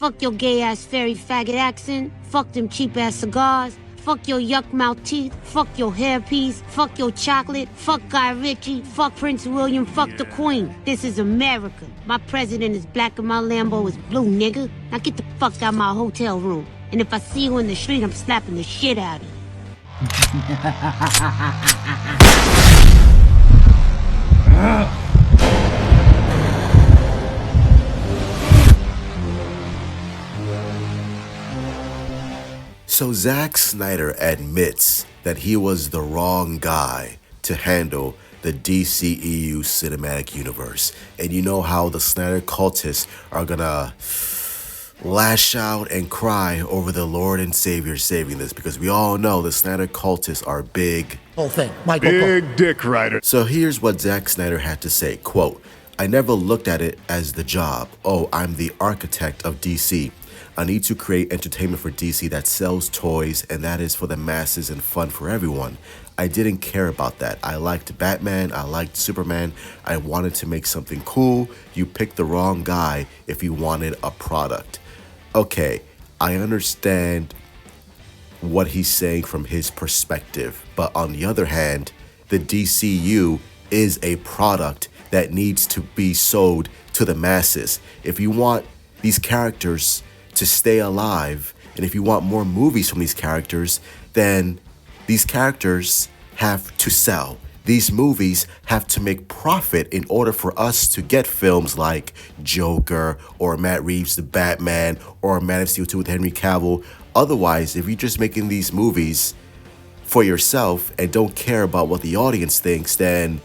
Fuck your gay-ass fairy faggot accent. Fuck them cheap-ass cigars. Fuck your yuck-mouth teeth. Fuck your hairpiece. Fuck your chocolate. Fuck Guy Ritchie. Fuck Prince William. Fuck the Queen. This is America. My president is black and my Lambo is blue, nigga. Now get the fuck out my hotel room. And if I see you in the street, I'm slapping the shit out of you. So Zack Snyder admits that he was the wrong guy to handle the DCEU cinematic universe. And you know how the Snyder cultists are gonna lash out and cry over the Lord and Savior saving this, because we all know the Snyder cultists are big dick writer. So here's what Zack Snyder had to say, quote, "I never looked at it as the job. Oh, I'm the architect of DC. I need to create entertainment for DC that sells toys, and that is for the masses and fun for everyone. I didn't care about that. I liked Batman, I liked Superman, I wanted to make something cool. You picked the wrong guy if you wanted a product." Okay, I understand what he's saying from his perspective, but on the other hand, the DCU is a product that needs to be sold to the masses. If you want these characters to stay alive, and if you want more movies from these characters, then these characters have to sell. These movies have to make profit in order for us to get films like Joker or Matt Reeves' The Batman or Man of Steel 2 with Henry Cavill. Otherwise, if you're just making these movies for yourself and don't care about what the audience thinks, then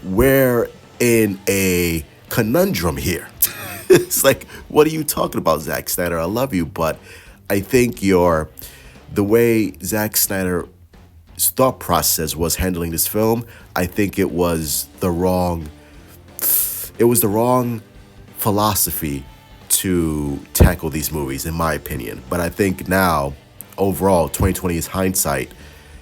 we're in a conundrum here. It's like, what are you talking about, Zack Snyder? I love you, but I think the way Zack Snyder's thought process was handling this film, I think it was the wrong philosophy to tackle these movies, in my opinion. But I think now, overall, 2020 is hindsight.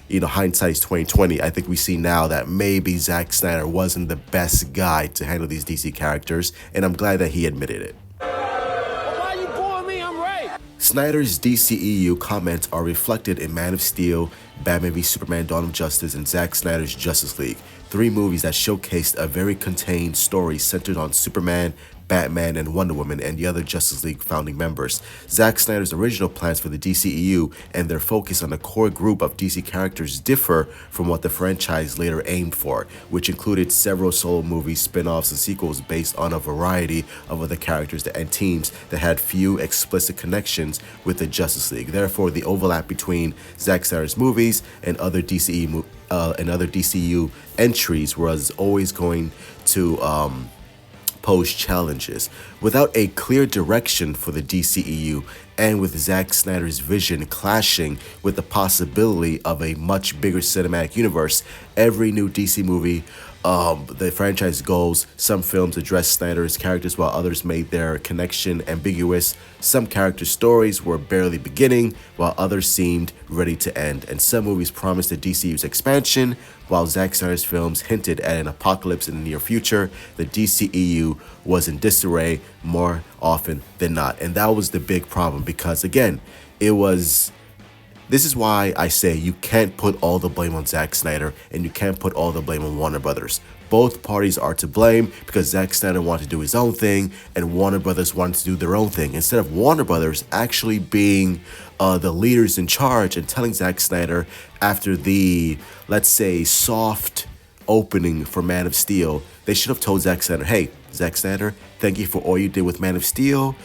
You know, hindsight's 2020. I think we see now that maybe Zack Snyder wasn't the best guy to handle these DC characters, and I'm glad that he admitted it. Why you booing me? I'm right. Snyder's DCEU comments are reflected in Man of Steel, Batman v Superman: Dawn of Justice, and Zack Snyder's Justice League, 3 movies that showcased a very contained story centered on Superman, Batman, and Wonder Woman, and the other Justice League founding members. Zack Snyder's original plans for the DCEU and their focus on the core group of DC characters differ from what the franchise later aimed for, which included several solo movies, spin-offs, and sequels based on a variety of other characters and teams that had few explicit connections with the Justice League. Therefore, the overlap between Zack Snyder's movies and other DCU entries was always going to pose challenges. Without a clear direction for the DCEU, and with Zack Snyder's vision clashing with the possibility of a much bigger cinematic universe, every new DC movie, the franchise goals, some films address Snyder's characters while others made their connection ambiguous. Some character stories were barely beginning while others seemed ready to end. And some movies promised the DCU's expansion while Zack Snyder's films hinted at an apocalypse in the near future. The DCEU was in disarray more often than not. And that was the big problem because, again, this is why I say you can't put all the blame on Zack Snyder and you can't put all the blame on Warner Brothers. Both parties are to blame because Zack Snyder wanted to do his own thing and Warner Brothers wanted to do their own thing. Instead of Warner Brothers actually being the leaders in charge and telling Zack Snyder after the, let's say, soft opening for Man of Steel, they should have told Zack Snyder, hey, Zack Snyder, thank you for all you did with Man of Steel.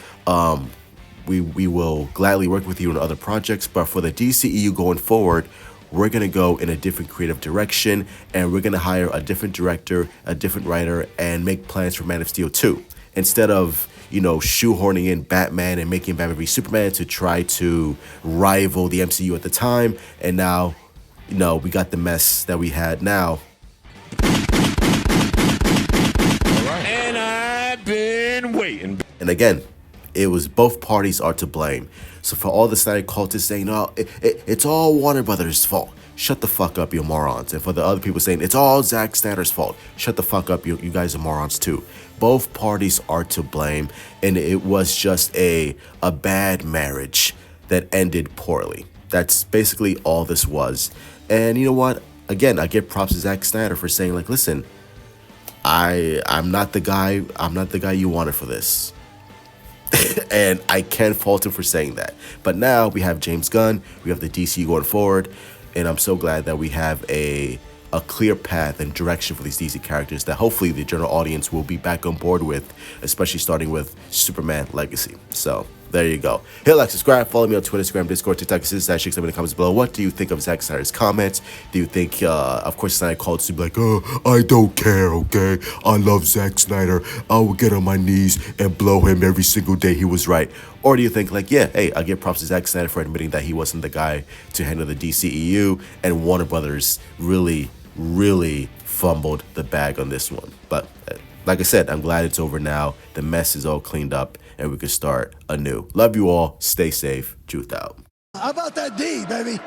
We will gladly work with you on other projects, but for the DCEU going forward, we're going to go in a different creative direction, and we're going to hire a different director, a different writer, and make plans for Man of Steel 2. Instead of, shoehorning in Batman and making Batman v Superman to try to rival the MCU at the time, and now, we got the mess that we had now. And I've been waiting. And again, it was both parties are to blame. So for all the Snyder cultists saying, no, it's all Warner Brothers' fault, shut the fuck up, you morons. And for the other people saying, it's all Zack Snyder's fault, shut the fuck up, you guys are morons too. both parties are to blame, and it was just a bad marriage that ended poorly. That's basically all this was. And you know what? Again, I give props to Zack Snyder for saying, like, listen, I'm not the guy you wanted for this. And I can't fault him for saying that. But now we have James Gunn, we have the DC going forward, and I'm so glad that we have a clear path and direction for these DC characters that hopefully the general audience will be back on board with, especially starting with Superman Legacy. So there you go. Hit like, subscribe, follow me on Twitter, Instagram, Discord, TikTok, Shake in the comments below. What do you think of Zack Snyder's comments? Do you think, of course, Snyder called to be like, oh, I don't care, okay? I love Zack Snyder. I will get on my knees and blow him every single day he was right. Or do you think, like, yeah, hey, I give props to Zack Snyder for admitting that he wasn't the guy to handle the DCEU, and Warner Brothers really fumbled the bag on this one. But like I said, I'm glad it's over now. The mess is all cleaned up and we can start anew. Love you all. Stay safe. Truth out. How about that D, baby?